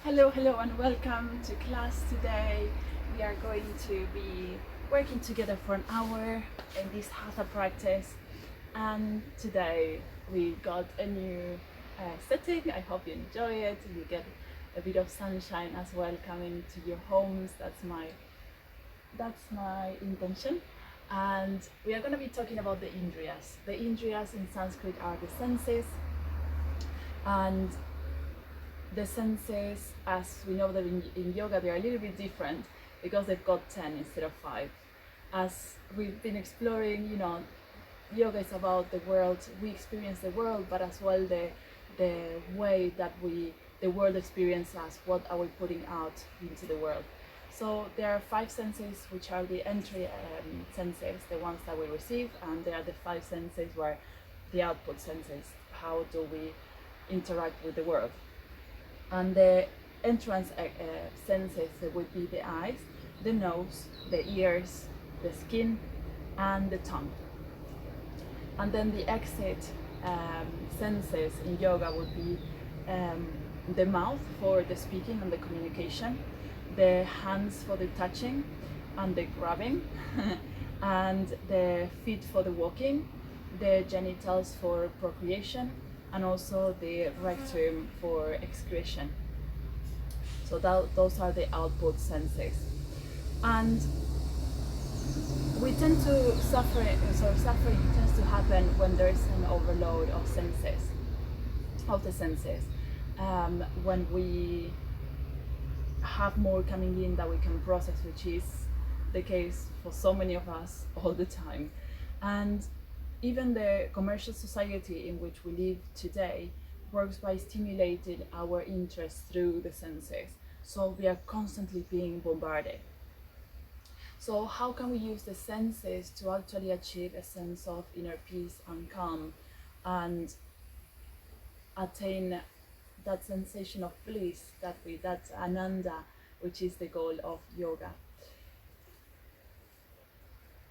Hello and welcome to class today. We are going to be working together for an hour in this Hatha practice, and today we got a new setting. I hope you enjoy it. You get a bit of sunshine as well coming to your homes. That's my intention. And we are going to be talking about the Indriyas. The Indriyas in Sanskrit are the senses, and the senses, as we know that in yoga, they're a little bit different because they've got 10 instead of 5. As we've been exploring, yoga is about the world, we experience the world, but as well the way that the world experiences us, what are we putting out into the world. So there are 5 senses, which are the entry senses, the ones that we receive, and there are the 5 senses where the output senses, how do we interact with the world. And the entrance senses would be the eyes, the nose, the ears, the skin, and the tongue. And then the exit senses in yoga would be the mouth for the speaking and the communication, the hands for the touching and the grabbing, and the feet for the walking, the genitals for procreation, and also the rectum for excretion. So those are the output senses. And we tend to suffering tends to happen when there is an overload of the senses. When we have more coming in that we can process, which is the case for so many of us all the time. And even the commercial society in which we live today works by stimulating our interest through the senses. So we are constantly being bombarded. So how can we use the senses to actually achieve a sense of inner peace and calm and attain that sensation of bliss, that ananda, which is the goal of yoga?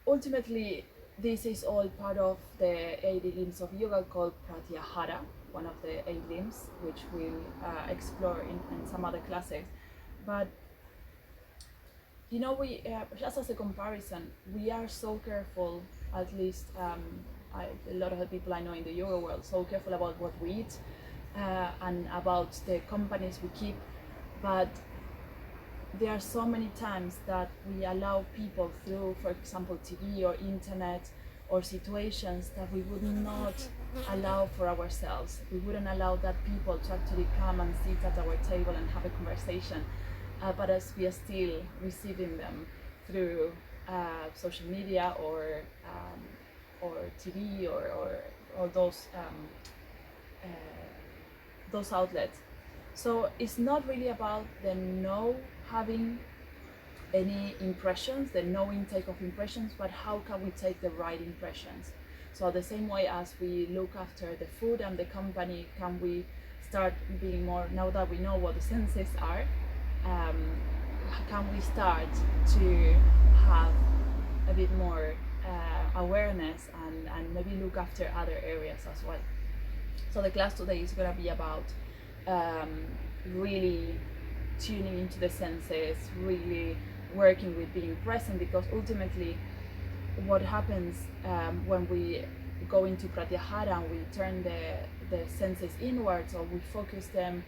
Ultimately, this is all part of the 8 limbs of yoga called Pratyahara, one of the 8 limbs, which we'll explore in some other classes. But we just as a comparison, we are so careful, at least a lot of the people I know in the yoga world, so careful about what we eat and about the companies we keep. But there are so many times that we allow people through, for example, TV or internet or situations that we would not allow for ourselves. We wouldn't allow that people to actually come and sit at our table and have a conversation, but as we are still receiving them through social media or TV or those outlets. So it's not really about the no having any impressions, the no intake of impressions, but how can we take the right impressions? So the same way as we look after the food and the company, can we start being more, now that we know what the senses are, can we start to have a bit more awareness and maybe look after other areas as well? So the class today is going to be about really tuning into the senses, really working with being present, because ultimately what happens when we go into Pratyahara and we turn the senses inwards, or we focus them,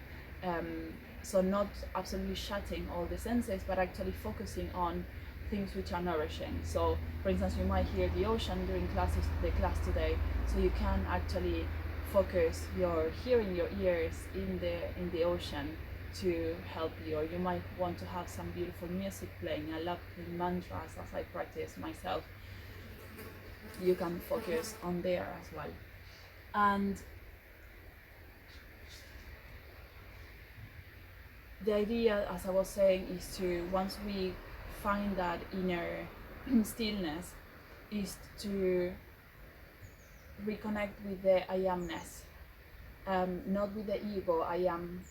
so not absolutely shutting all the senses, but actually focusing on things which are nourishing. So for instance, you might hear the ocean during the class today, so you can actually focus your hearing, your ears in the ocean to help you. Or you might want to have some beautiful music playing. I love mantras as I practice myself. You can focus on there as well. And the idea, as I was saying, is to, once we find that inner stillness, is to reconnect with the I amness, not with the ego, I am,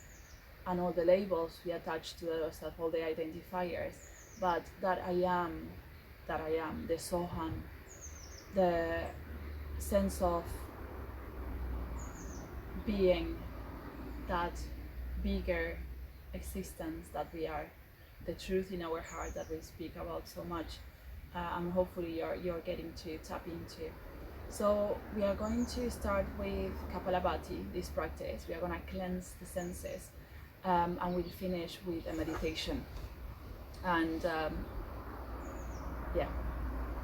and all the labels we attach to ourselves, all the identifiers, but that I am, the Sohan, the sense of being that bigger existence that we are, the truth in our heart that we speak about so much, and hopefully you're getting to tap into. So we are going to start with Kapalabhati, this practice. We are going to cleanse the senses, and we'll finish with a meditation, and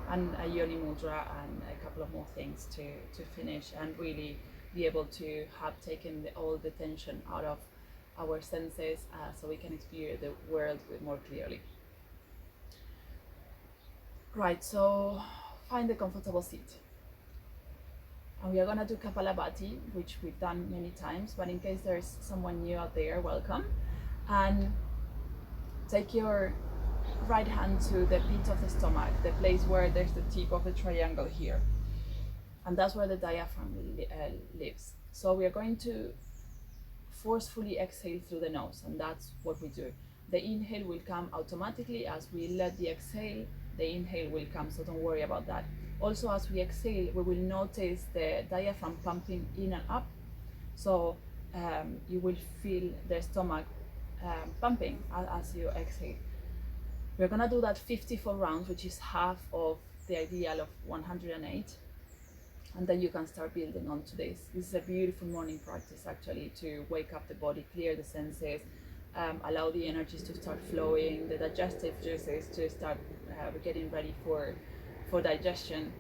and a Yoni Mudra and a couple of more things to finish and really be able to have taken all the tension out of our senses, so we can experience the world more clearly. Right, so find a comfortable seat. And we are gonna do Kapalabhati, which we've done many times, but in case there's someone new out there, welcome. And take your right hand to the pit of the stomach, the place where there's the tip of the triangle here. And that's where the diaphragm lives. So we are going to forcefully exhale through the nose, and that's what we do. The inhale will come automatically as we let the exhale, the inhale will come, so don't worry about that. Also, as we exhale, we will notice the diaphragm pumping in and up. So you will feel the stomach pumping as you exhale. We're gonna do that 54 rounds, which is half of the ideal of 108. And then you can start building onto this. This is a beautiful morning practice, actually, to wake up the body, clear the senses, allow the energies to start flowing, the digestive juices to start getting ready for digestion.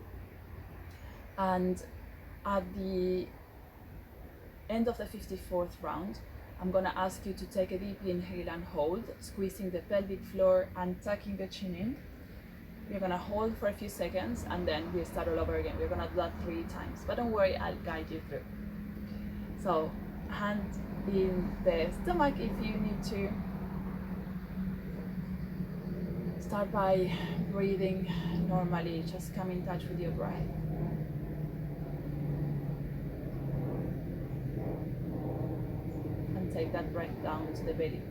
And at the end of the 54th round, I'm gonna ask you to take a deep inhale and hold, squeezing the pelvic floor and tucking the chin in. We're gonna hold for a few seconds and then we start all over again. We're gonna do that 3 times, but don't worry, I'll guide you through. So, hand in the stomach if you need to. Start by breathing normally, just come in touch with your breath. And take that breath down to the belly.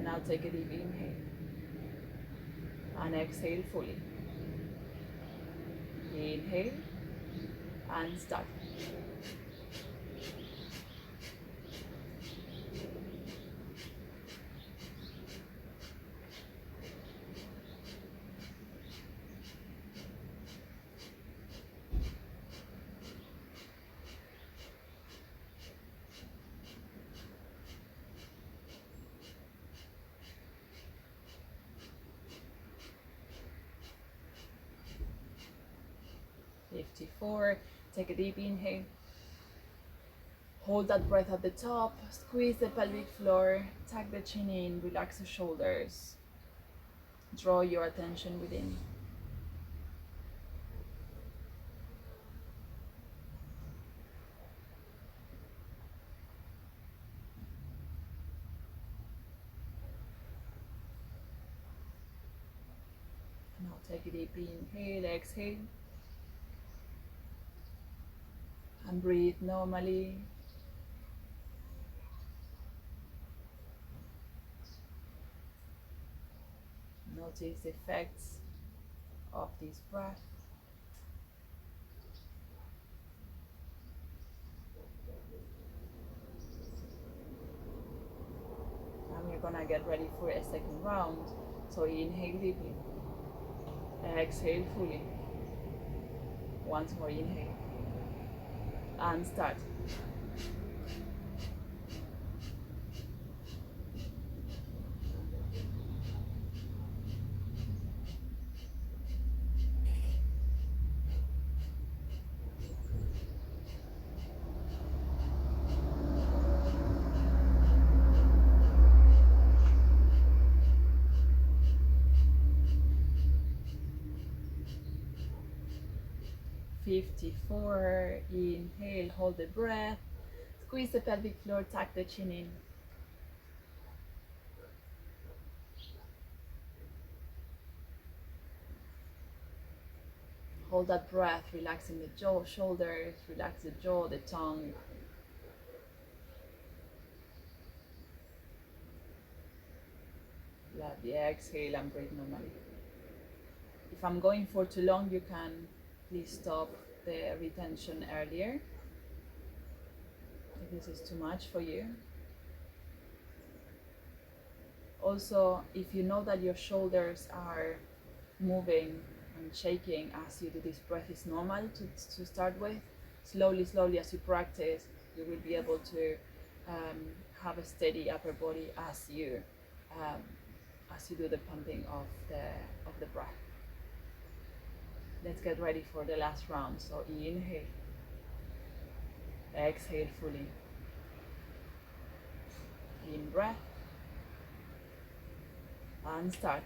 Now take a deep inhale and exhale fully. Inhale and start. Take a deep inhale. Hold that breath at the top. Squeeze the pelvic floor. Tuck the chin in. Relax the shoulders. Draw your attention within. Now take a deep inhale. Exhale. And breathe normally. Notice the effects of this breath. And we're gonna get ready for a second round. So inhale deeply. Exhale fully. Once more, inhale. And start. "54, inhale, hold the breath, squeeze the pelvic floor, tuck the chin in. Hold that breath, relaxing the jaw, shoulders, relax the jaw, the tongue. Let the exhale and breathe normally. if I'm going for too long, you can please stop the retention earlier if this is too much for you. Also, if you know that your shoulders are moving and shaking as you do this breath, is normal to start with. Slowly as you practice, you will be able to have a steady upper body as you do the pumping of the breath. Let's get ready for the last round. So inhale, exhale fully. In breath, and start.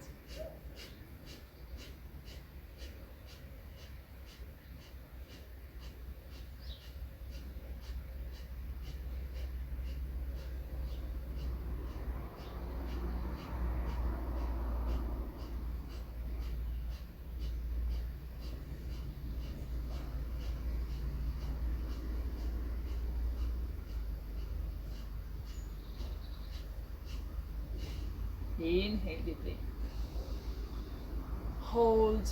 Inhale deeply. Hold.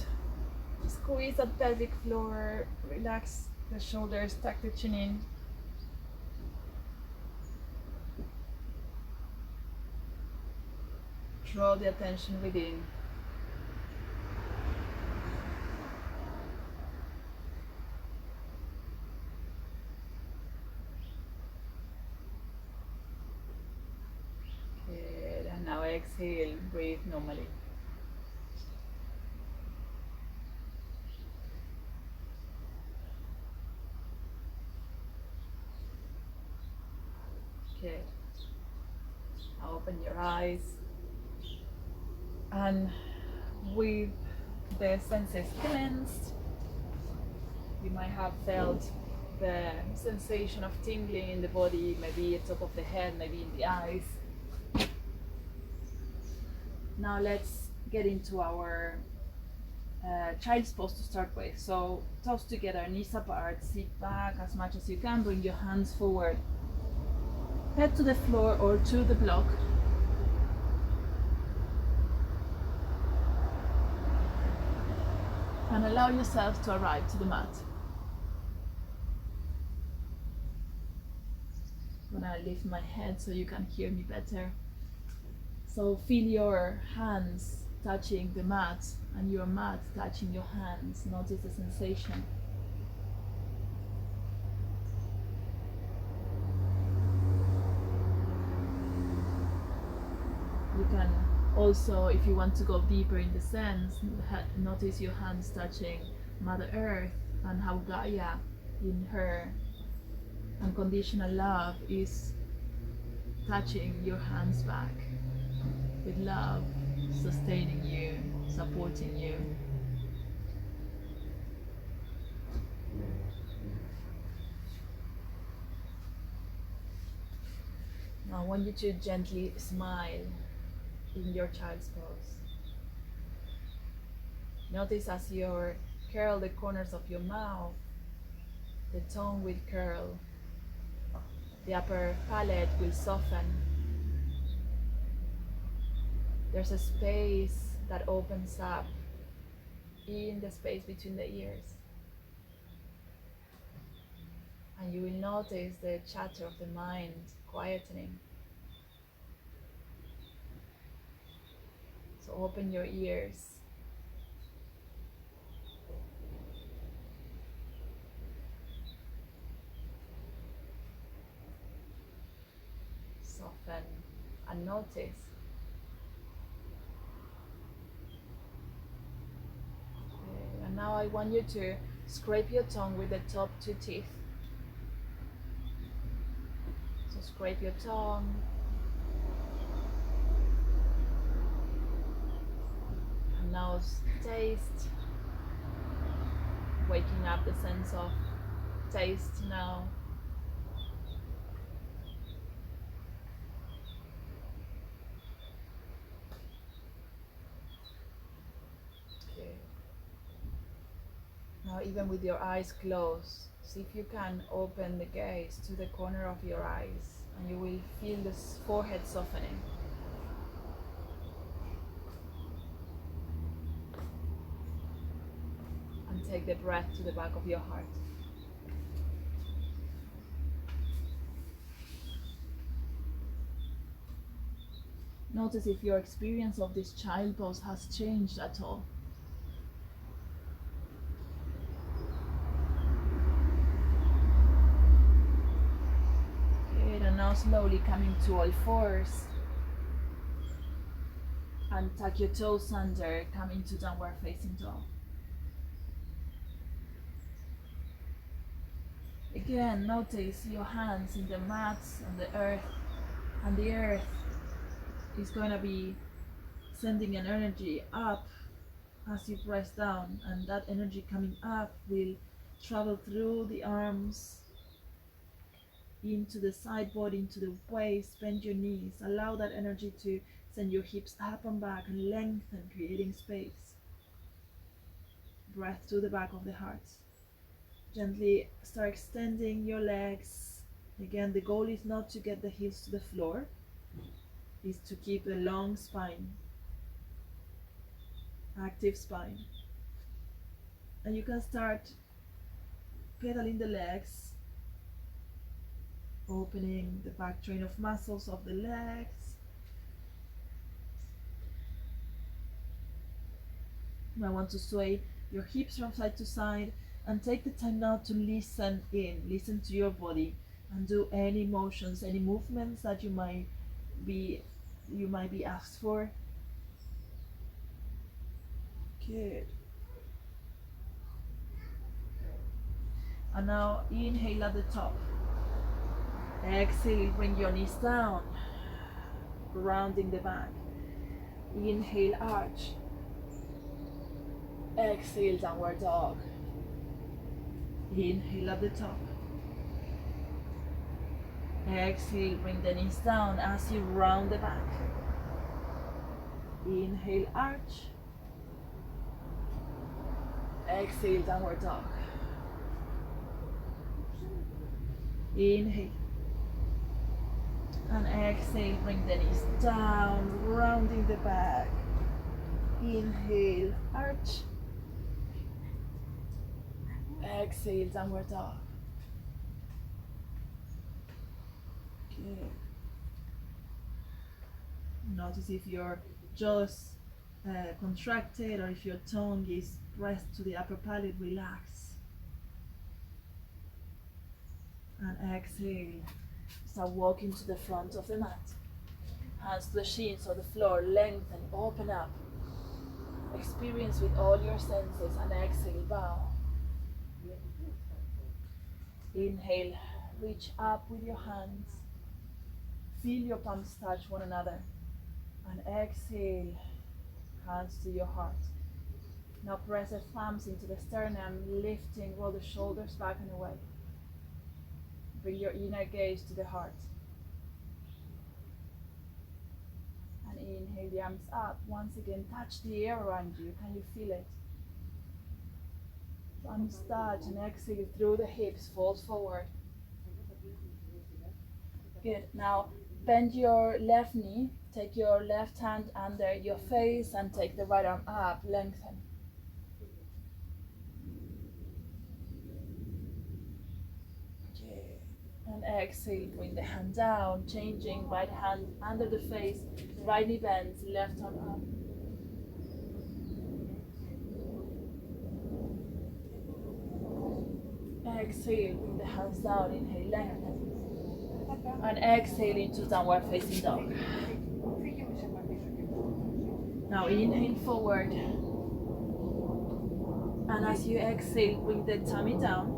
Squeeze that pelvic floor. Relax the shoulders. Tuck the chin in. Draw the attention within. Good. And now exhale. Breathe normally. Good. Now open your eyes. And with the senses cleansed, you might have felt the sensation of tingling in the body, maybe at the top of the head, maybe in the eyes. Now let's get into our child's pose to start with. So toes together, knees apart, sit back as much as you can, bring your hands forward, head to the floor or to the block. And allow yourself to arrive to the mat. I'm gonna lift my head so you can hear me better. So feel your hands touching the mat and your mat touching your hands. Notice the sensation. You can also, if you want to go deeper in the sense, notice your hands touching Mother Earth and how Gaia, in her unconditional love, is touching your hands back with love, sustaining you, supporting you. Now I want you to gently smile in your child's pose. Notice as you curl the corners of your mouth, the tongue will curl, the upper palate will soften. There's a space that opens up in the space between the ears. And you will notice the chatter of the mind quietening. So open your ears. Soften and notice. Okay. And now I want you to scrape your tongue with the top two teeth. So scrape your tongue. And now taste. Waking up the sense of taste now. Okay. Now even with your eyes closed, see if you can open the gaze to the corner of your eyes and you will feel this forehead softening. take the breath to the back of your heart. Notice if your experience of this child pose has changed at all. Good, and now slowly coming to all fours. And tuck your toes under, come into downward facing dog. Again, notice your hands in the mats and the earth, and the earth is going to be sending an energy up as you press down, and that energy coming up will travel through the arms, into the side body, into the waist. Bend your knees, allow that energy to send your hips up and back and lengthen, creating space. Breath to the back of the heart. Gently start extending your legs. Again, the goal is not to get the heels to the floor, is to keep a long spine, active spine. And you can start pedaling the legs, opening the back train of muscles of the legs. I want to sway your hips from side to side and take the time now to listen in, listen to your body, and do any motions, any movements that you might be asked for. Good. And now inhale at the top. Exhale, bring your knees down, rounding the back. Inhale, arch. Exhale, downward dog. Inhale at the top. Exhale, bring the knees down as you round the back. Inhale, arch. Exhale, downward dog. Inhale. And exhale, bring the knees down, rounding the back. Inhale, arch. Exhale, downward dog. Good. Notice if your jaws contracted or if your tongue is pressed to the upper palate, relax. And exhale. Start walking to the front of the mat. Hands to the shins or the floor, lengthen, open up. Experience with all your senses, and exhale, bow. Inhale, reach up with your hands. Feel your palms touch one another. And exhale, hands to your heart. Now press the thumbs into the sternum, lifting, roll the shoulders back and away. Bring your inner gaze to the heart. And inhale the arms up. Once again, touch the air around you. Can you feel it? Thumbs touch, and exhale through the hips, fold forward. Good. Now bend your left knee. Take your left hand under your face and take the right arm up, lengthen. And exhale, bring the hand down, changing right hand under the face, right knee bends, left arm up. Exhale, bring the hands down, inhale, lengthen. And exhale into downward facing dog. Now inhale forward. And as you exhale, bring the tummy down.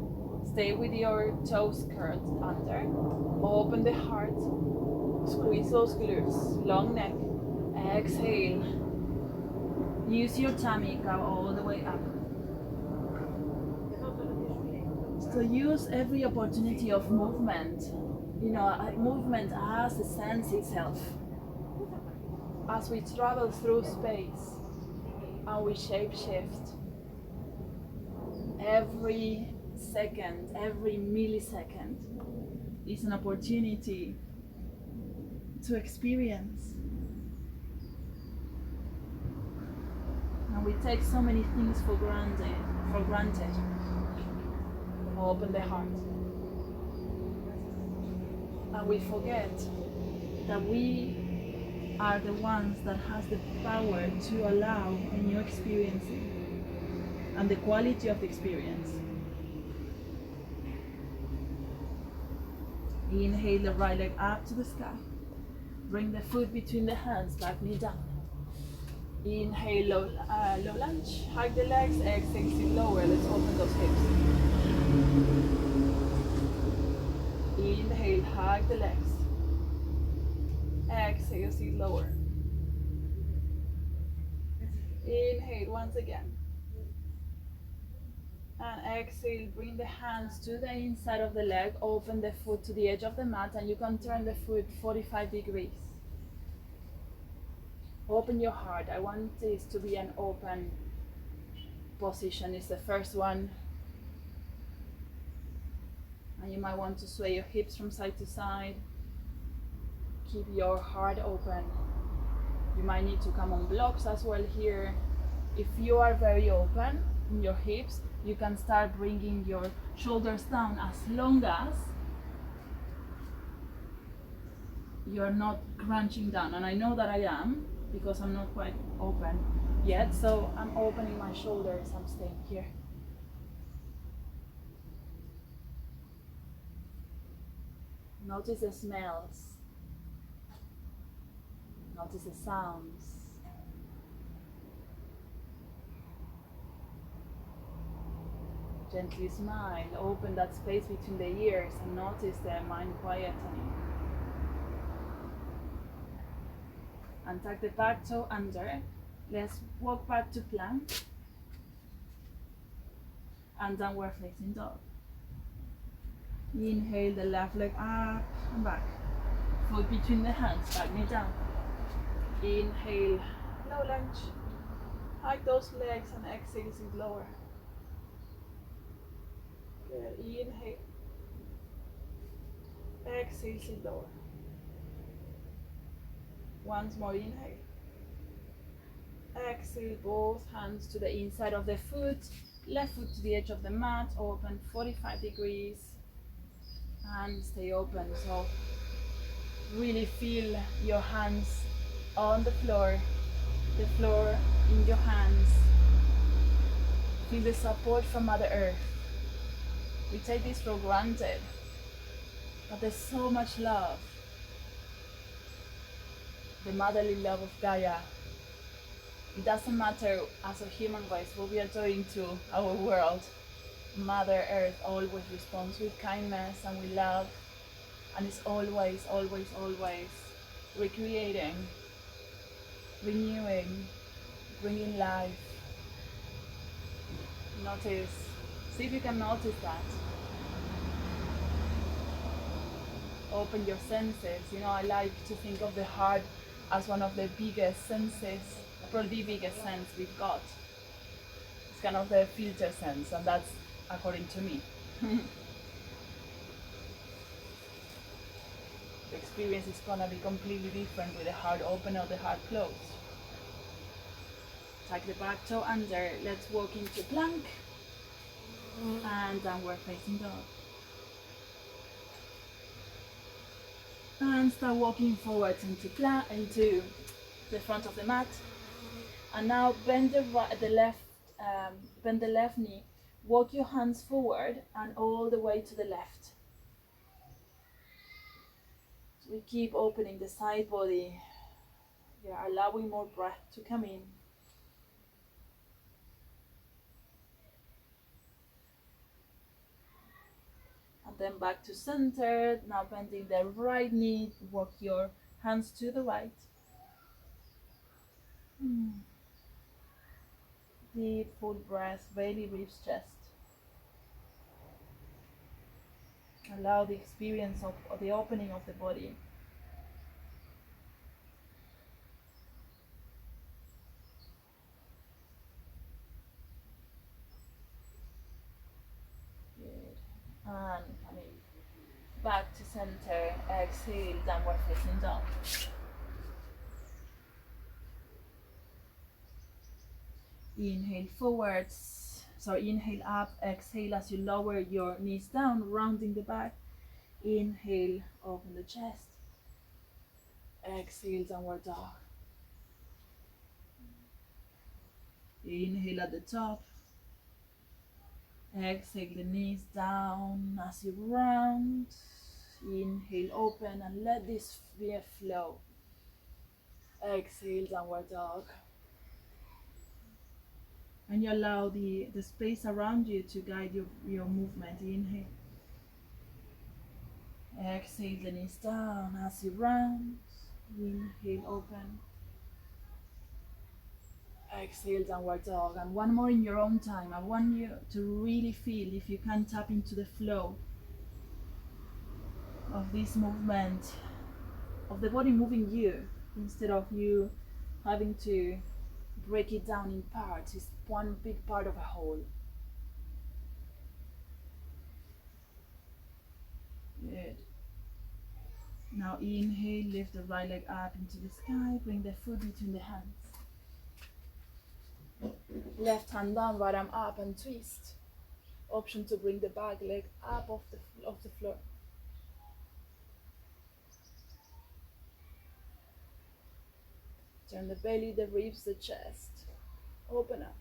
Stay with your toes curled under. Open the heart. Squeeze those glutes. Long neck. Exhale. Use your tummy. Go all the way up. So use every opportunity of movement. You know, movement has a sense itself. As we travel through space and we shape shift, every second, every millisecond is an opportunity to experience. And we take so many things for granted. Open the heart. And we forget that we are the ones that has the power to allow a new experience and the quality of the experience. Inhale the right leg up to the sky. Bring the foot between the hands, back knee down. Inhale, low lunge, hug the legs, exhale, sit lower. Let's open those hips. Inhale, hug the legs. Exhale, sit lower. Inhale once again. And exhale, bring the hands to the inside of the leg, open the foot to the edge of the mat, and you can turn the foot 45 degrees. Open your heart. I want this to be an open position. It's the first one. And you might want to sway your hips from side to side. Keep your heart open. You might need to come on blocks as well here. If you are very open in your hips, you can start bringing your shoulders down as long as you're not crunching down. And I know that I am, because I'm not quite open yet, so I'm opening my shoulders. I'm staying here. Notice the smells. Notice the sounds. Gently smile. Open that space between the ears and notice the mind quietening. And tuck the back toe under. Let's walk back to plank and downward facing dog. Inhale the left leg up and back. Foot between the hands, back knee down. Inhale, low lunge. Hug those legs and exhale, sit lower. Good. Inhale. Exhale, sit lower. Once more, inhale. Exhale, both hands to the inside of the foot. Left foot to the edge of the mat. Open 45 degrees. And stay open. So really feel your hands on the floor in your hands. Feel the support from Mother Earth. We take this for granted, but there's so much love. The motherly love of Gaia. It doesn't matter as a human race what we are doing to our world. Mother Earth always responds with kindness and with love, and is always, always, always recreating, renewing, bringing life. Notice, see if you can notice that. Open your senses. You know, I like to think of the heart as one of the biggest senses, probably the biggest sense we've got. It's kind of the filter sense, and that's according to me. The experience is gonna be completely different with the heart open or the heart closed. Tuck the back toe under. Let's walk into plank and downward facing dog. And start walking forwards into the front of the mat. And now bend the left knee. Walk your hands forward and all the way to the left. So we keep opening the side body. We are allowing more breath to come in. And then back to center. Now bending the right knee. Walk your hands to the right. Deep, full breath, belly, ribs, chest. Allow the experience of the opening of the body. Good. And coming back to center. Exhale, downward facing dog. Inhale forwards, sorry, inhale up, exhale as you lower your knees down, rounding the back. Inhale, open the chest. Exhale, downward dog. Inhale at the top. Exhale the knees down as you round. Inhale, open, and let this be a flow. Exhale, downward dog. And you allow the space around you to guide your movement. Inhale. Exhale the knees down as you round. Inhale, open. Exhale, downward dog. And one more in your own time. I want you to really feel if you can tap into the flow of this movement, of the body moving you, instead of you having to break it down in parts. It's one big part of a whole. Good. Now inhale, lift the right leg up into the sky, bring the foot between the hands. Left hand down, right arm up and twist. Option to bring the back leg up off the floor. Turn the belly, the ribs, the chest. Open up.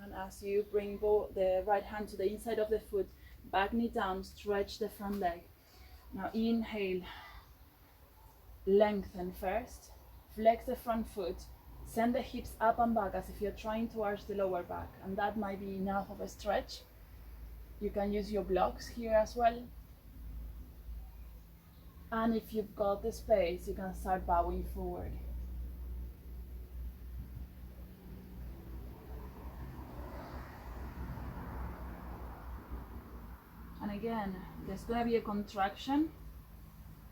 And as you bring the right hand to the inside of the foot, back knee down, stretch the front leg. Now inhale, lengthen first, flex the front foot, send the hips up and back as if you're trying to arch the lower back, and that might be enough of a stretch. You can use your blocks here as well. And if you've got the space, you can start bowing forward. And again, there's going to be a contraction.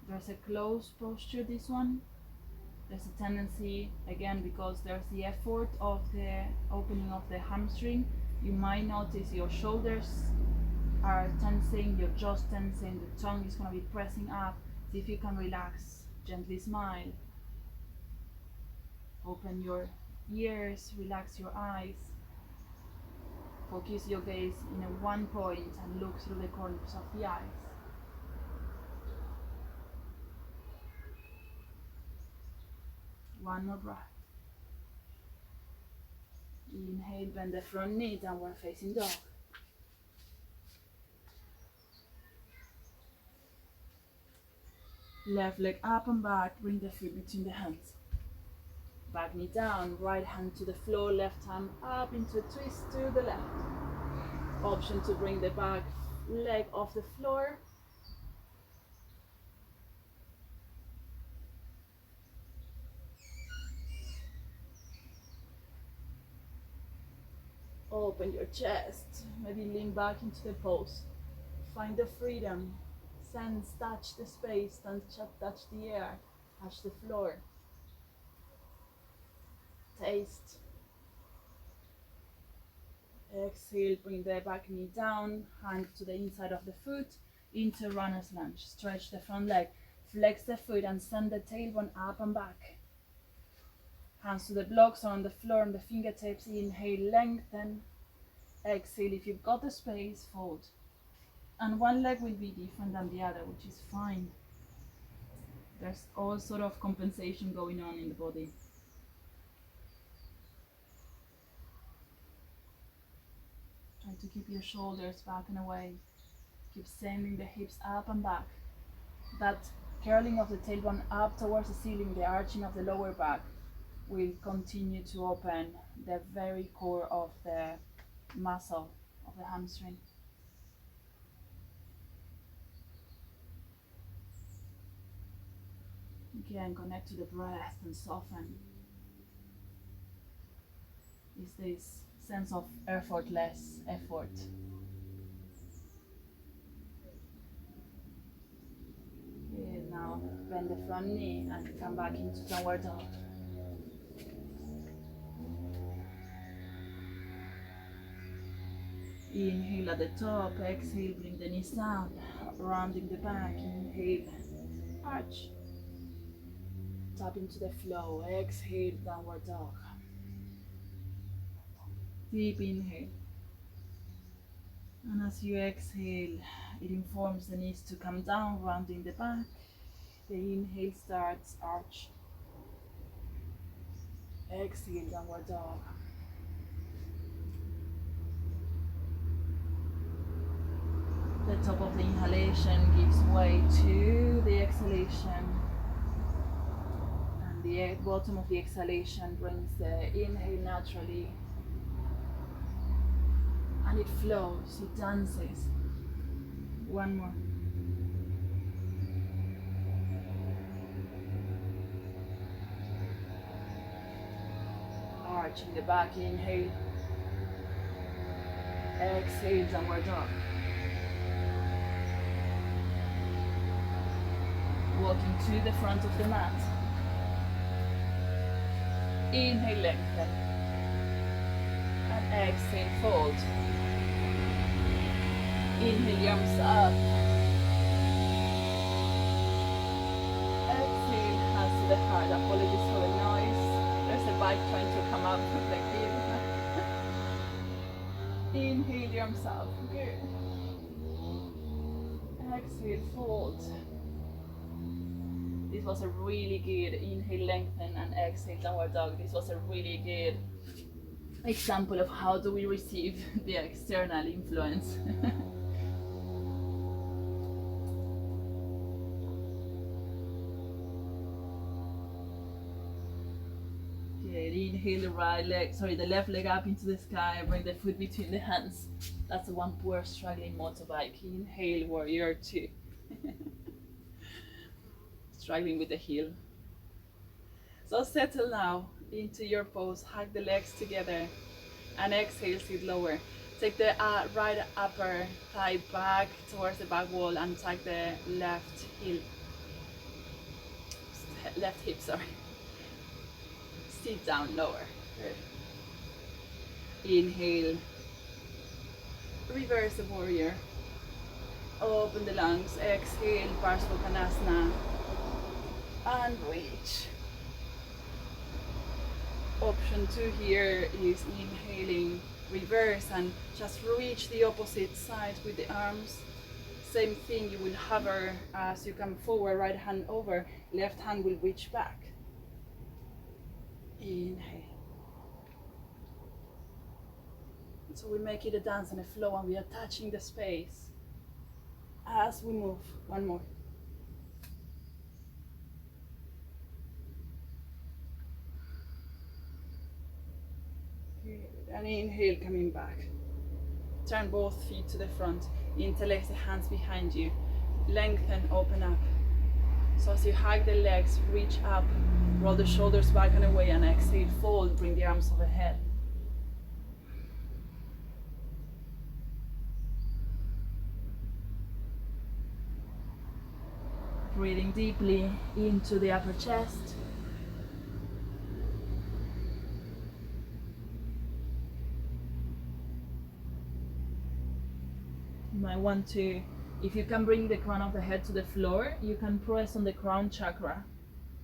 There's a closed posture, this one. There's a tendency, again, because there's the effort of the opening of the hamstring, you might notice your shoulders are tensing, your jaw's tensing, the tongue is going to be pressing up. See if you can relax, gently smile. Open your ears, relax your eyes. Focus your gaze in a one point and look through the corners of the eyes. One more breath. Inhale, bend the front knee, downward facing dog. Left leg up and back, bring the feet between the hands. Back knee down, right hand to the floor, left hand up into a twist to the left. Option to bring the back leg off the floor. Open your chest, maybe lean back into the pose. Find the freedom, sense, touch the space, touch the air, touch the floor. Taste. Exhale, bring the back knee down, hand to the inside of the foot, into runner's lunge. Stretch the front leg, flex the foot and send the tailbone up and back. Hands to the blocks or on the floor on the fingertips. Inhale, lengthen. Exhale, if you've got the space, fold. And one leg will be different than the other, which is fine. There's all sort of compensation going on in the body. Try to keep your shoulders back and away. Keep sending the hips up and back. That curling of the tailbone up towards the ceiling, the arching of the lower back, will continue to open the very core of the muscle of the hamstring. Again, connect to the breath and soften. Is this sense of effortless effort. Okay, now bend the front knee and come back into downward dog. Inhale at the top, exhale, bring the knees down, rounding the back, inhale, arch. tap into the flow. Exhale, downward dog. Deep inhale. And as you exhale, it informs the knees to come down, rounding the back. The inhale starts arch. Exhale, downward dog. The top of the inhalation gives way to the exhalation. And the bottom of the exhalation brings the inhale naturally. And it flows, it dances. One more. Arching the back, inhale. Exhale, downward dog. Walking to the front of the mat. Inhale, lengthen. And exhale, fold. Inhale, arms up. Exhale, hands to the heart. Apologies for the noise. There's a bike trying to come up with the kid. Inhale, arms up. Good. Exhale, fold. This was a really good inhale, lengthen, and exhale, downward dog. This was a really good example of how do we receive the external influence. Good. Inhale the left leg up into the sky. Bring the foot between the hands. That's the one poor struggling motorbike. Inhale, warrior two. Struggling with the heel. So settle now into your pose. Hug the legs together and exhale, sit lower. Take the right upper thigh back towards the back wall and tuck the left hip, sorry. Sit down, lower. Good. Inhale. Reverse the warrior. Open the lungs. Exhale, Parsvakonasana. And reach. Option 2 here is inhaling, reverse, and just reach the opposite side with the arms. Same thing, you will hover as you come forward, right hand over, left hand will reach back. Inhale. So we make it a dance and a flow, and we are touching the space as we move. One more. And inhale, coming back. Turn both feet to the front. Interlace the hands behind you. Lengthen, open up. So as you hug the legs, reach up, roll the shoulders back and away, and exhale, fold, bring the arms overhead. Breathing deeply into the upper chest. You might want to, if you can bring the crown of the head to the floor, you can press on the crown chakra.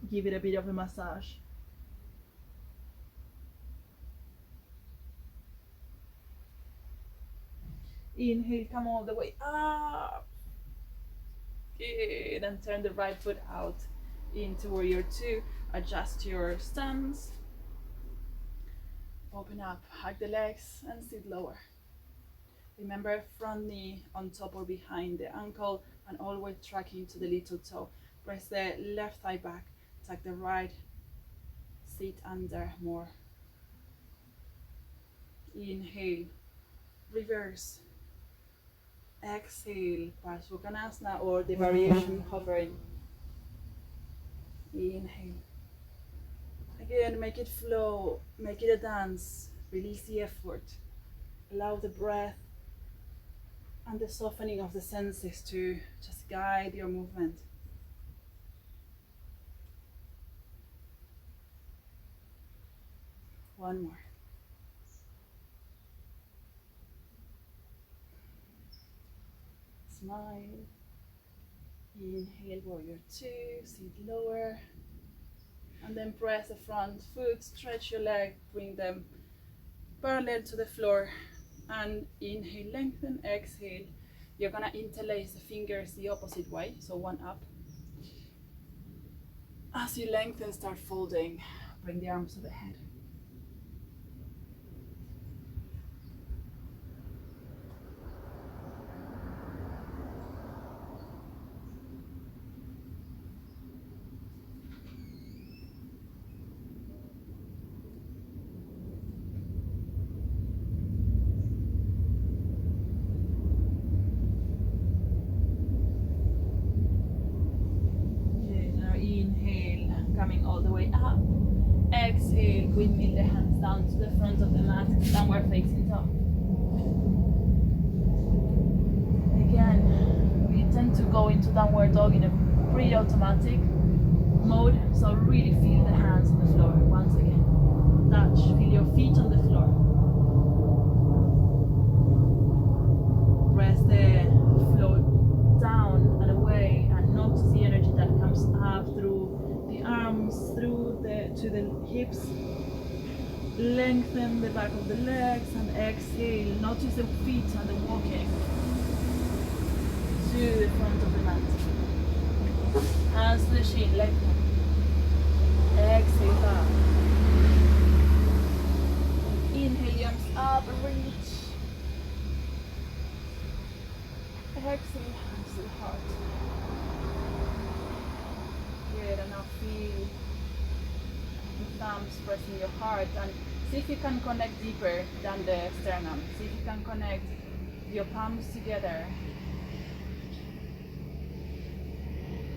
Give it a bit of a massage. Inhale, come all the way up. Good, and turn the right foot out into warrior two. Adjust your stance. Open up, hug the legs, and sit lower. Remember, front knee on top or behind the ankle, and always tracking to the little toe. Press the left thigh back, tuck the right, sit under more. Inhale, reverse. Exhale, Parsvakonasana, or the variation hovering. Inhale. Again, make it flow, make it a dance. Release the effort. Allow the breath and the softening of the senses to just guide your movement. One more. Smile. Inhale, warrior two, sit lower. And then press the front foot, stretch your leg, bring them parallel to the floor. And inhale, lengthen, exhale. You're gonna interlace the fingers the opposite way, so one up. As you lengthen, start folding. Bring the arms to the head. Coming all the way up. Exhale, windmill the hands down to the front of the mat, downward facing dog. Again, we tend to go into downward dog in a pretty automatic mode, so really feel the hands on the floor. Once again, touch, feel your feet on the floor. Press the floor down and away, and notice the energy that comes up through the arms, through to the hips. Lengthen the back of the legs and exhale. Notice the feet and the walking to the front of the mat. Hands to the shin, lengthen. Exhale back. Inhale, arms up, reach. Exhale, hands to the heart. Good, and now feel the thumbs pressing your heart, and see if you can connect deeper than the sternum. See if you can connect your palms together.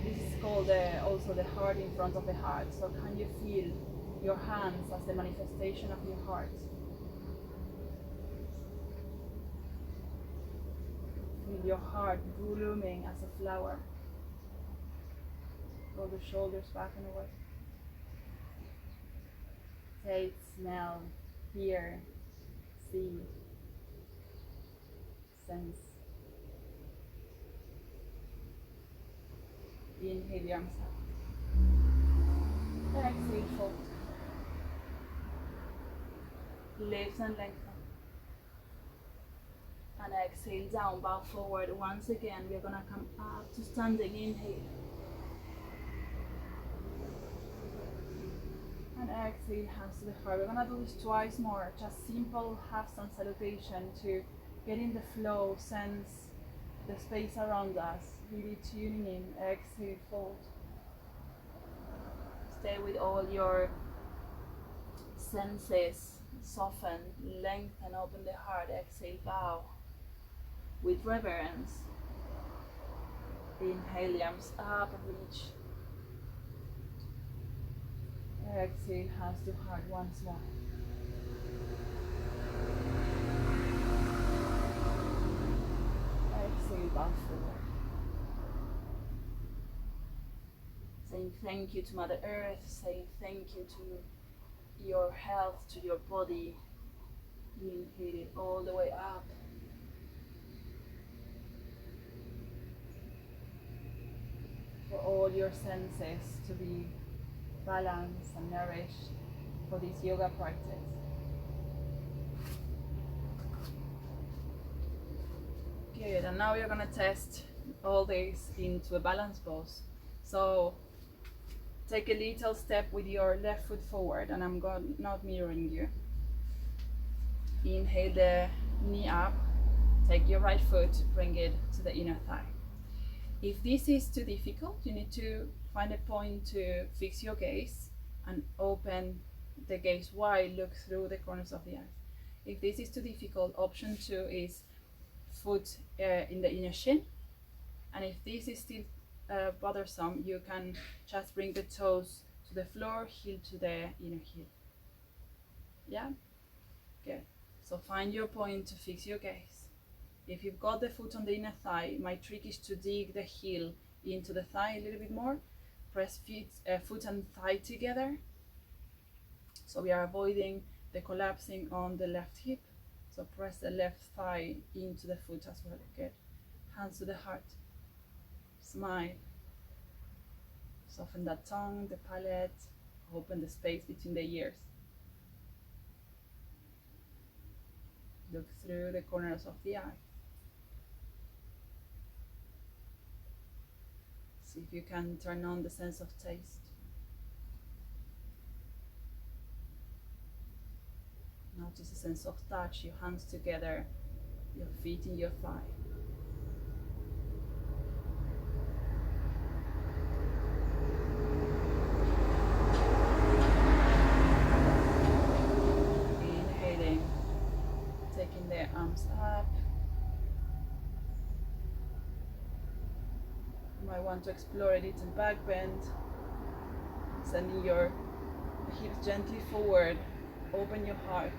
This is called also the heart in front of the heart. So can you feel your hands as the manifestation of your heart? Feel your heart blooming as a flower. Roll the shoulders back and away. Taste, smell, hear, see, sense. Inhale, the arms up. Exhale, fold. Lift and lengthen. And exhale, down, bow forward. Once again, we're gonna come up to standing. Inhale. And exhale, hands to the heart. We're gonna do this twice more. Just simple handstand salutation to get in the flow, sense the space around us. Really tuning in. Exhale, fold. Stay with all your senses. Soften, lengthen, open the heart. Exhale, bow. With reverence. Inhale, the arms up and reach. Exhale, hands to heart once more. Exhale, bow forward. Saying thank you to Mother Earth, saying thank you to your health, to your body. Inhale it all the way up. For all your senses to be balanced and nourished for this yoga practice. Good, and now you're gonna test all this into a balance pose. So take a little step with your left foot forward, and I'm not mirroring you. Inhale the knee up, take your right foot, bring it to the inner thigh. If this is too difficult, you need to find a point to fix your gaze and open the gaze wide, look through the corners of the eyes. If this is too difficult, option 2 is foot in the inner shin. And if this is still bothersome, you can just bring the toes to the floor, heel to the inner heel. Yeah? Good. So find your point to fix your gaze. If you've got the foot on the inner thigh, my trick is to dig the heel into the thigh a little bit more. Press foot and thigh together. So we are avoiding the collapsing on the left hip. So press the left thigh into the foot as well. Good. Hands to the heart. Smile. Soften that tongue, the palate. Open the space between the ears. Look through the corners of the eye. See if you can turn on the sense of taste. Notice a sense of touch, your hands together, your feet in your thigh. Inhaling, taking the arms up. You might want to explore a little back bend, sending your hips gently forward. Open your heart.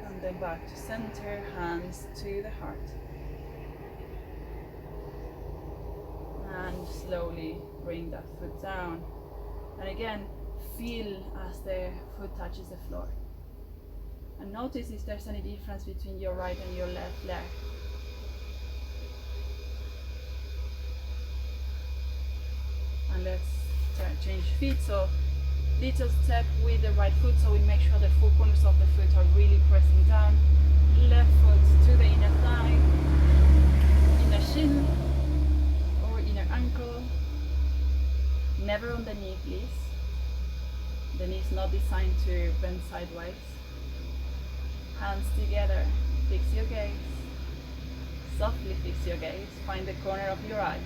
And then back to center, hands to the heart. And slowly bring that foot down. And again, feel as the foot touches the floor. And notice if there's any difference between your right and your left leg. And let's change feet, so little step with the right foot, so we make sure the four corners of the foot are really pressing down. Left foot to the inner thigh, inner shin or inner ankle. Never on the knee, please. The knee is not designed to bend sideways. Hands together, fix your gaze. Softly fix your gaze, find the corner of your eyes.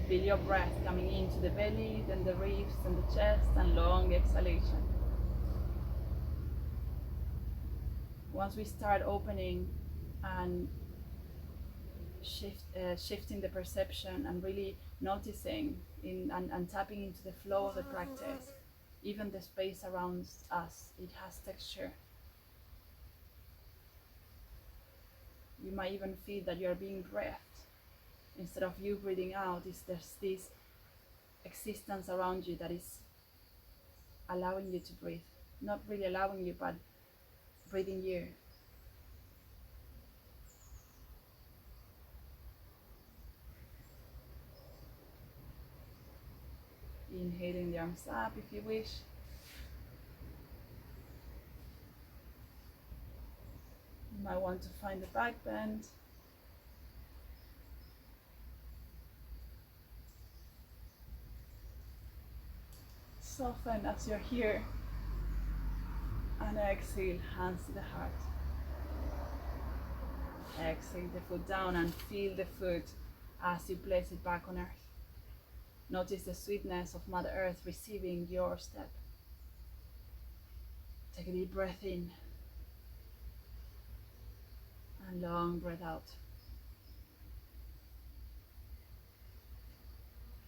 Feel your breath coming into the belly, then the ribs and the chest, and long exhalation. Once we start opening and shifting the perception and really noticing and tapping into the flow of the practice, even the space around us, it has texture. You might even feel that you are being breathed. Instead of you breathing out, there's this existence around you that is allowing you to breathe. Not really allowing you, but breathing you. Inhaling the arms up if you wish. You might want to find the back bend. Soften as you're here, and exhale, hands to the heart. Exhale the foot down and feel the foot as you place it back on earth. Notice the sweetness of Mother Earth receiving your step. Take a deep breath in and long breath out.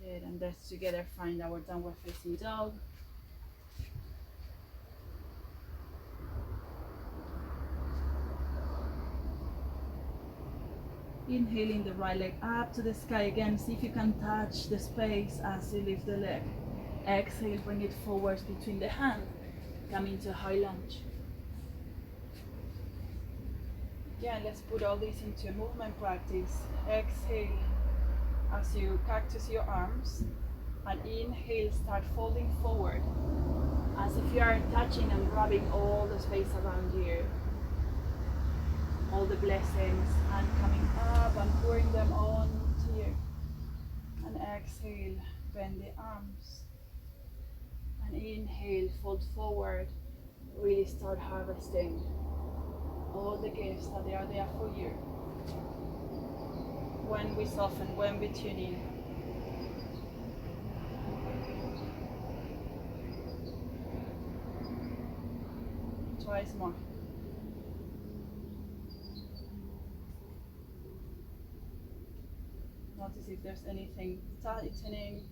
Good, and let's together find our downward facing dog. Inhaling the right leg up to the sky again. See if you can touch the space as you lift the leg. Exhale, bring it forwards between the hands. Come into high lunge. Again, let's put all this into a movement practice. Exhale as you cactus your arms, and inhale, start folding forward as if you are touching and rubbing all the space around you, all the blessings, and coming up and pouring them on to you. And exhale, bend the arms, and inhale, fold forward, really start harvesting all the gifts that they are there for you. When we soften, when we tune in. Twice more. Notice if there's anything tightening.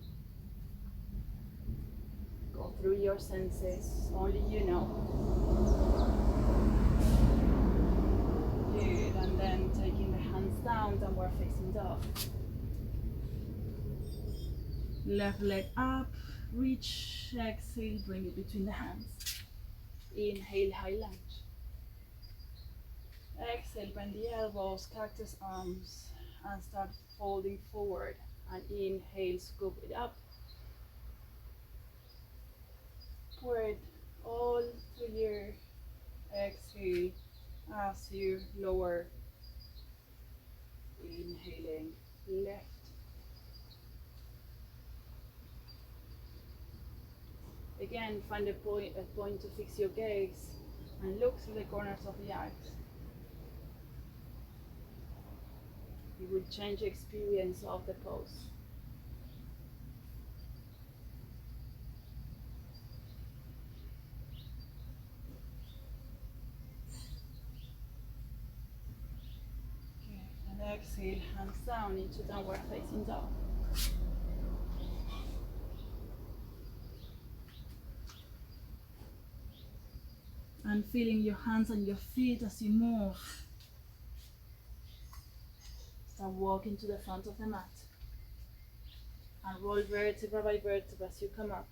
Go through your senses, only you know. Good, and then taking the hands down, downward facing dog. Left leg up, reach, exhale, bring it between the hands. Inhale, high lunge. Exhale, bend the elbows, cactus arms, and start folding forward. And inhale, scoop it up. Pour it all through your exhale as you lower. Inhaling left. Again, find a point to fix your gaze and look through the corners of the eyes. It will change the experience of the pose. Okay, and exhale, hands down into downward facing dog. And feeling your hands and your feet as you move. Start walking to the front of the mat. And roll vertebra by vertebra as you come up.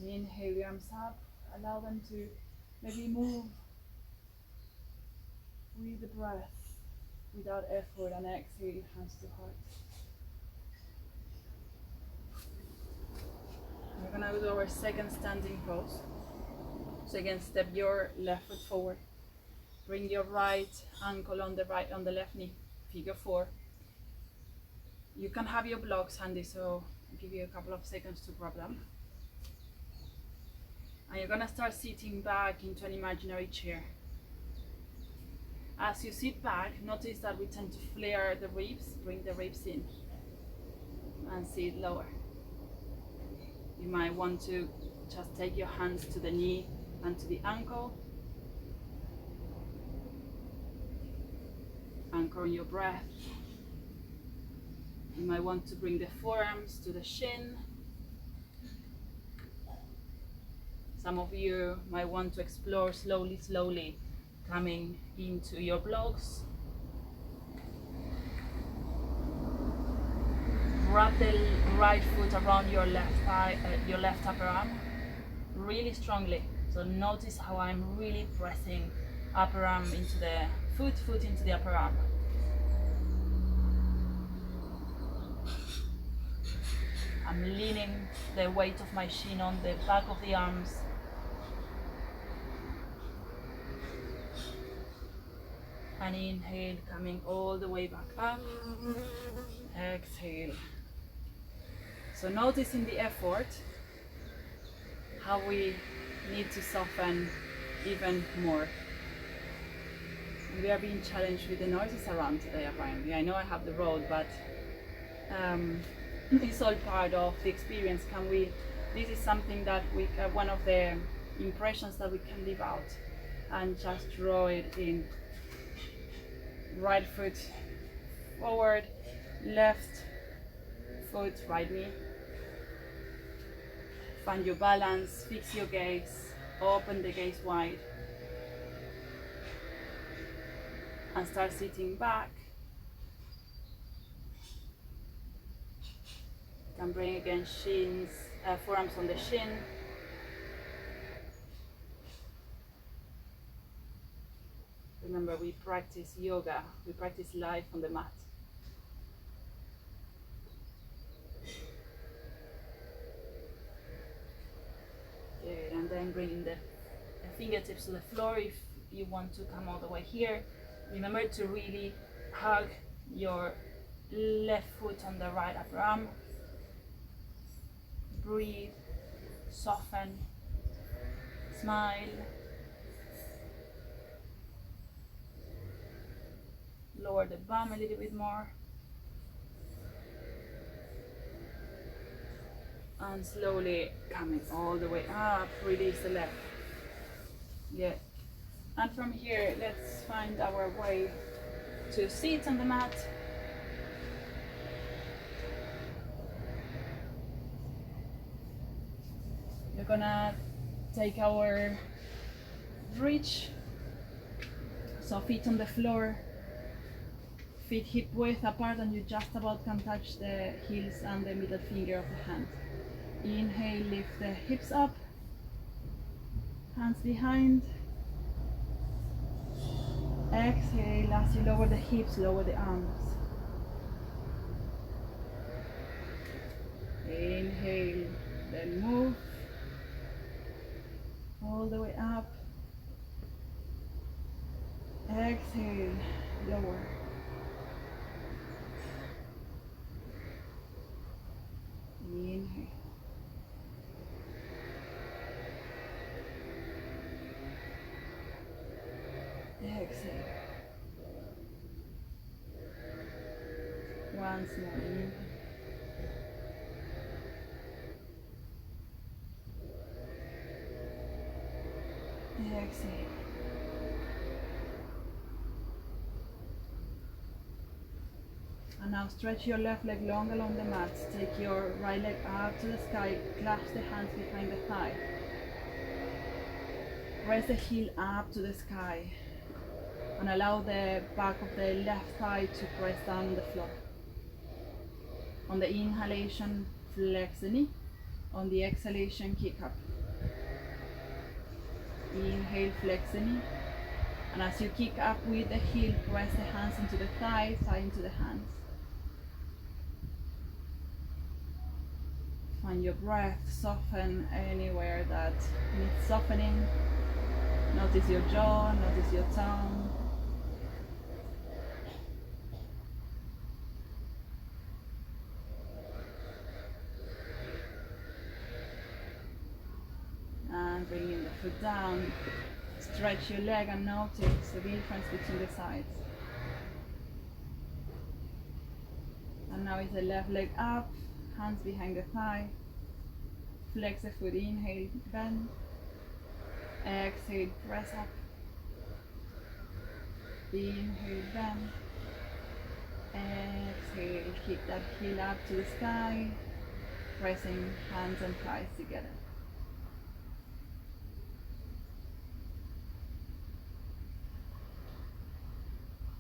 Inhale your arms up. Allow them to maybe move with the breath without effort. And exhale, hands to heart. We're going to do our second standing pose. So again, step your left foot forward. Bring your right ankle on the left knee, figure 4. You can have your blocks handy, so I'll give you a couple of seconds to grab them. And you're going to start sitting back into an imaginary chair. As you sit back, notice that we tend to flare the ribs, bring the ribs in, and sit lower. You might want to just take your hands to the knee and to the ankle. Anchor on your breath. You might want to bring the forearms to the shin. Some of you might want to explore slowly coming into your blocks. Wrap the right foot around your left thigh, your left upper arm, really strongly. So notice how I'm really pressing upper arm into the foot into the upper arm. I'm leaning the weight of my shin on the back of the arms. And inhale, coming all the way back up. Exhale. So noticing the effort, how we need to soften even more. We are being challenged with the noises around today, apparently. I know I have the road, but it's all part of the experience. This is something that one of the impressions that we can leave out and just draw it in. Right foot forward, left foot, right knee. Find your balance, fix your gaze, open the gaze wide. And start sitting back. You can bring again forearms on the shin. Remember, we practice yoga, we practice life on the mat. Good, and then bringing the fingertips to the floor if you want to come all the way here. Remember to really hug your left foot on the right upper arm. Breathe, soften, smile. Lower the bum a little bit more. And slowly coming all the way up, release the left. Yeah. And from here, let's find our way to sit on the mat. We're gonna take our bridge, so feet on the floor, feet hip width apart, and you just about can touch the heels and the middle finger of the hand. Inhale, lift the hips up, Hands behind. Exhale as you lower the hips, lower the arms. Inhale, then move all the way up. Exhale, lower. Inhale. Exhale. Once more. Inhale. Exhale. And now stretch your left leg long along the mat. Take your right leg up to the sky. Clasp the hands behind the thigh. Press the heel up to the sky. And allow the back of the left thigh to press down on the floor. On the inhalation, flex the knee. On the exhalation, kick up. Inhale, flex the knee. And as you kick up with the heel, press the hands into the thigh, thigh into the hands. Find your breath, soften anywhere that needs softening. Notice your jaw, notice your tongue. And bringing the foot down. Stretch your leg and notice the difference between the sides. And now is the left leg up, hands behind the thigh. Flex the foot, inhale, bend. Exhale, press up. Inhale, bend. Exhale, kick that heel up to the sky, pressing hands and thighs together.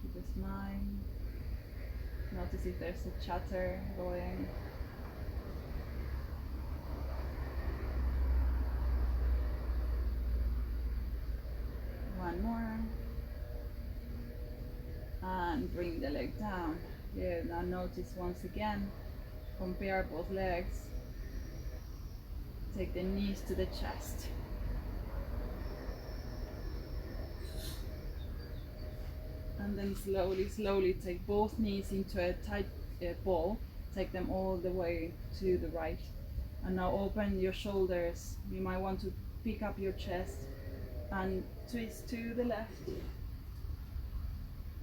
Keep a smile. Notice if there's a chatter going. One more. And bring the leg down. Yeah, now notice once again, compare both legs. Take the knees to the chest. And then slowly take both knees into a tight ball. Take them all the way to the right. And now open your shoulders. You might want to pick up your chest and twist to the left.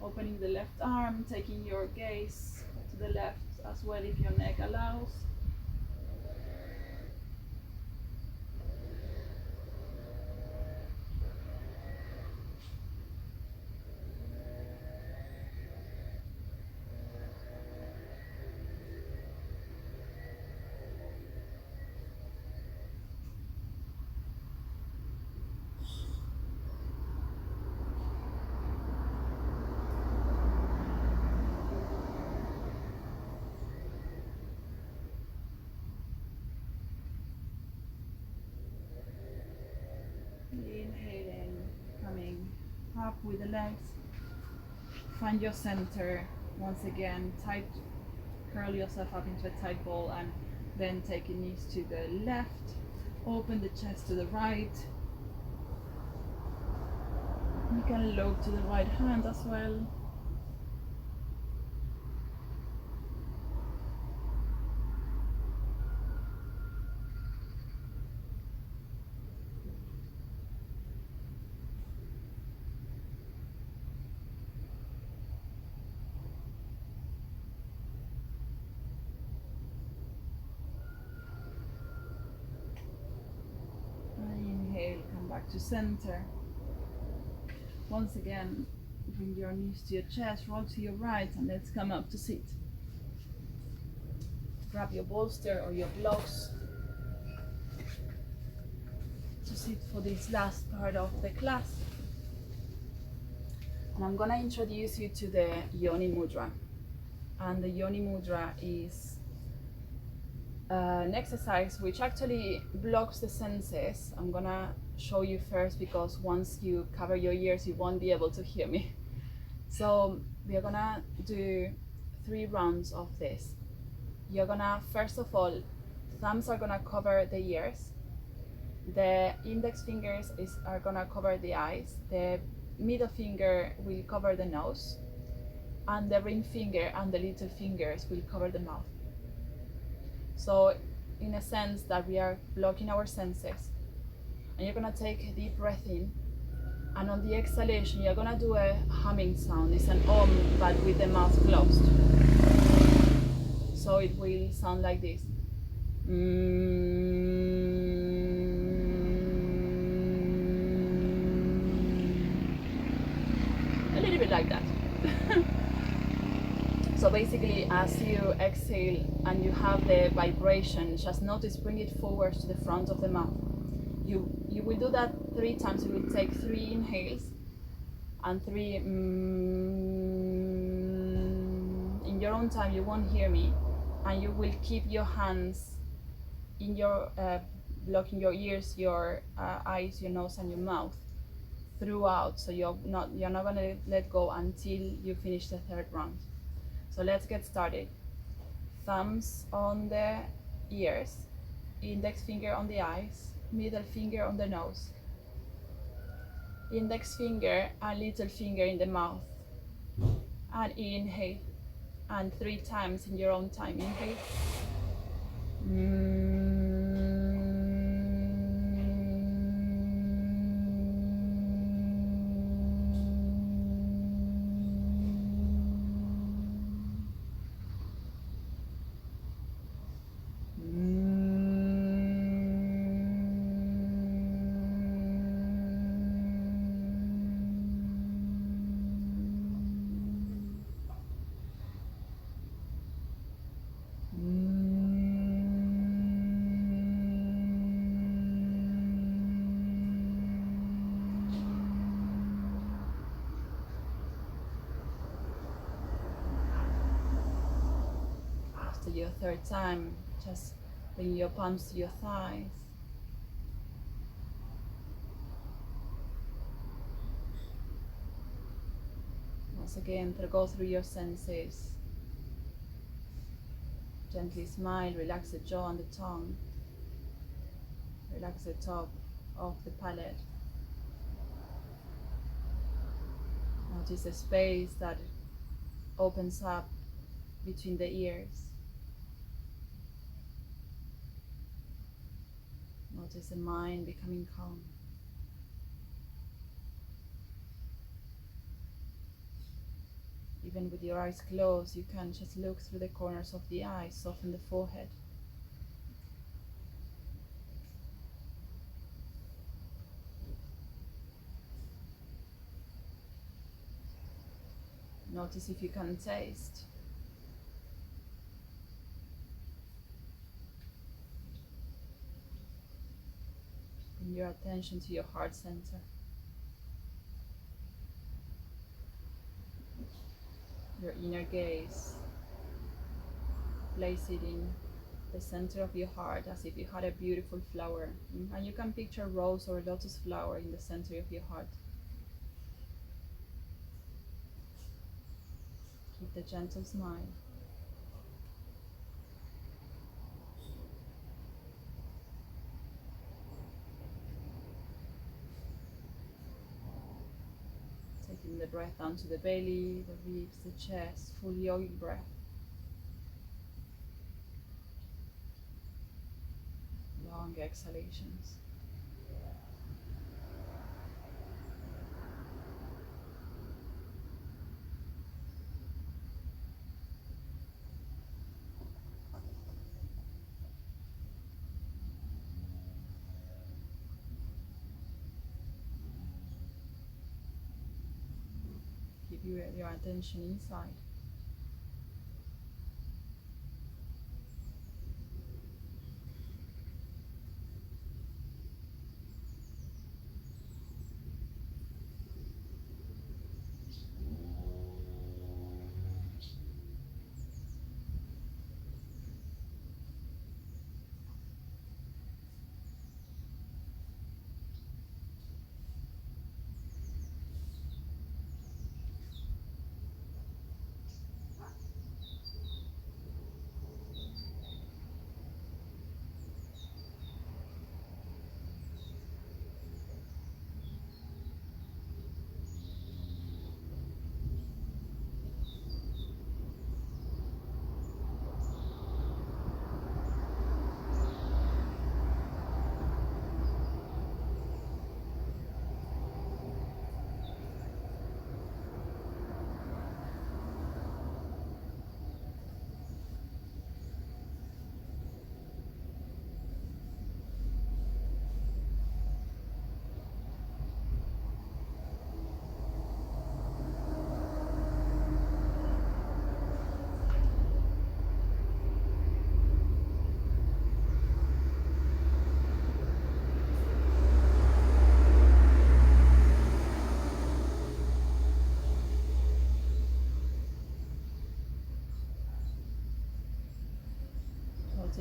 Opening the left arm, taking your gaze to the left as well if your neck allows. Inhaling, coming up with the legs. Find your center once again. Tight, curl yourself up into a tight ball and then take your knees to the left. Open the chest to the right. You can look to the right hand as well. Inhale, come back to center. Once again, bring your knees to your chest, roll to your right, and let's come up to sit. Grab your bolster or your blocks to sit for this last part of the class. And I'm gonna introduce you to the Yoni Mudra. And the Yoni Mudra is an exercise which actually blocks the senses. I'm gonna show you first, because once you cover your ears you won't be able to hear me. So we are gonna do 3 rounds of this. You're gonna, first of all, thumbs are gonna cover the ears, the index fingers are gonna cover the eyes, the middle finger will cover the nose, and the ring finger and the little fingers will cover the mouth. So in a sense that we are blocking our senses. And you're gonna take a deep breath in, and on the exhalation you're gonna do a humming sound. It's an but with the mouth closed. So it will sound like this. A little bit like that. So basically, as you exhale and you have the vibration, just notice, bring it forward to the front of the mouth. You will do that 3 times. You will take 3 inhales and 3 in your own time. You won't hear me, and you will keep your hands in your blocking your ears, your eyes, your nose, and your mouth throughout. So you're not gonna let go until you finish the 3rd round. So let's get started. Thumbs on the ears, index finger on the eyes, middle finger on the nose, index finger and little finger in the mouth, and inhale, and 3 times in your own time. Inhale. After your 3rd time, just bring your palms to your thighs. Once again, go through your senses. Gently smile, relax the jaw and the tongue. Relax the top of the palate. Notice the space that opens up between the ears. Notice the mind becoming calm. Even with your eyes closed, you can just look through the corners of the eyes, soften the forehead. Notice if you can taste. Bring your attention to your heart center. Your inner gaze. Place it in the center of your heart as if you had a beautiful flower. And you can picture a rose or a lotus flower in the center of your heart. Keep the gentle smile. Taking the breath down to the belly, the ribs, the chest, full yogic breath. Long exhalations. Keep your attention inside.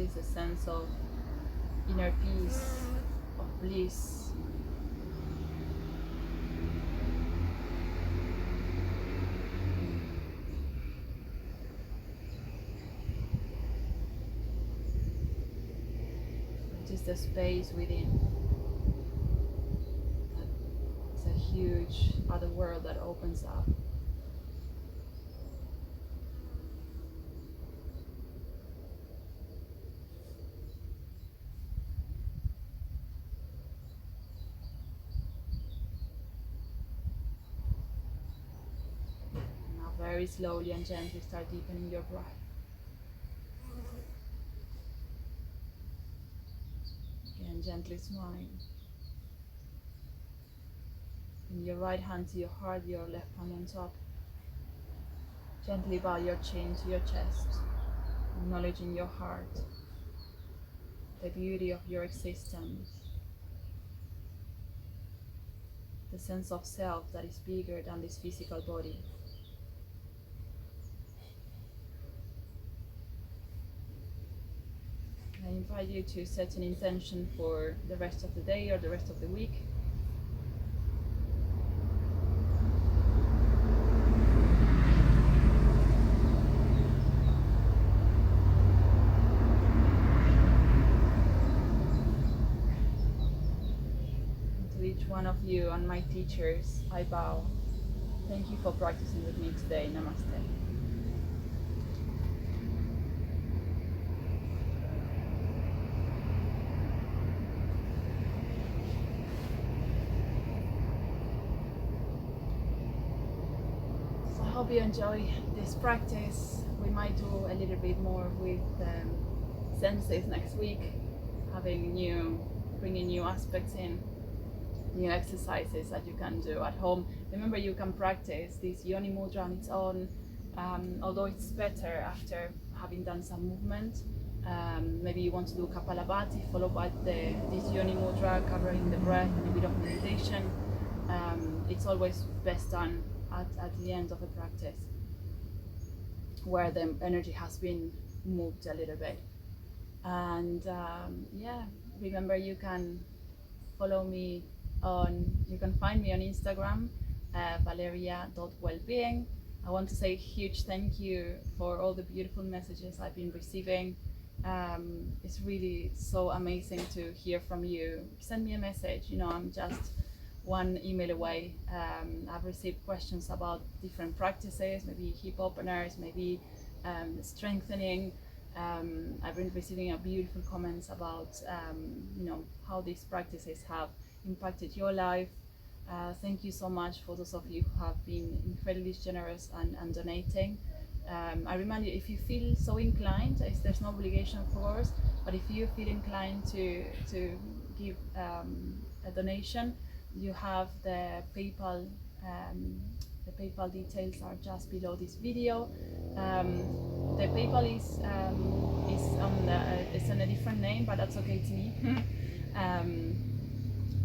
is a sense of inner peace, of bliss. Just the space within. It's a huge other world that opens up. Now very slowly and gently start deepening your breath. Again, gently smile. Bring your right hand to your heart, your left hand on top. Gently bow your chin to your chest, acknowledging your heart, the beauty of your existence, the sense of self that is bigger than this physical body. I invite you to set an intention for the rest of the day or the rest of the week. And to each one of you and my teachers, I bow. Thank you for practicing with me today. Namaste. I hope you enjoy this practice. We might do a little bit more with senses next week, bringing new aspects in, new exercises that you can do at home. Remember, you can practice this Yoni Mudra on its own, although it's better after having done some movement. Maybe you want to do Kapalabhati followed by this Yoni Mudra, covering the breath and a bit of meditation. It's always best done at the end of a practice where the energy has been moved a little bit. And yeah, remember, you can find me on Instagram, valeria.wellbeing. I want to say a huge thank you for all the beautiful messages I've been receiving. It's really so amazing to hear from you. Send me a message, I'm just one email away. I've received questions about different practices, maybe hip openers, maybe strengthening. I've been receiving beautiful comments about how these practices have impacted your life. Thank you so much for those of you who have been incredibly generous and donating. I remind you, if you feel so inclined, there's no obligation of course, but if you feel inclined to give a donation, you have the PayPal. The PayPal details are just below this video. The PayPal is it's on a different name, but that's okay to me.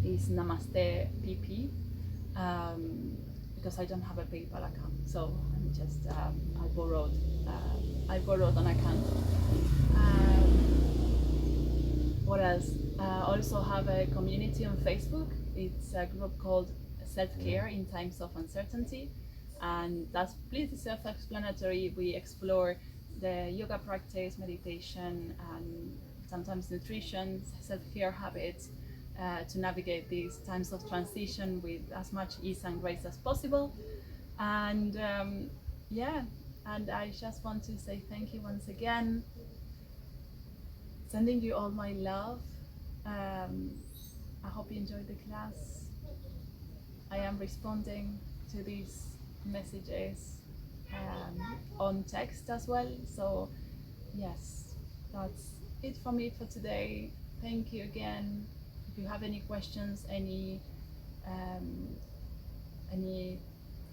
It's Namaste PP, because I don't have a PayPal account, so I'm just I borrowed an account. What else? Also have a community on Facebook. It's a group called Self-Care in Times of Uncertainty, and that's completely self-explanatory. We explore the yoga practice, meditation, and sometimes nutrition, self-care habits to navigate these times of transition with as much ease and grace as possible. And yeah, and I just want to say thank you once again, sending you all my love. I hope you enjoyed the class. I am responding to these messages on text as well. So yes, that's it for me for today. Thank you again. If you have any questions, any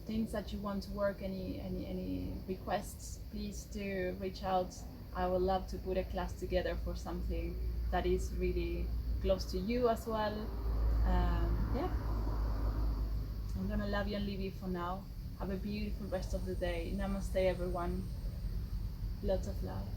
things that you want to work, any requests, please do reach out. I would love to put a class together for something that is really close to you as well. Yeah, I'm gonna love you and leave you for now. Have a beautiful rest of the day. Namaste everyone. Lots of love.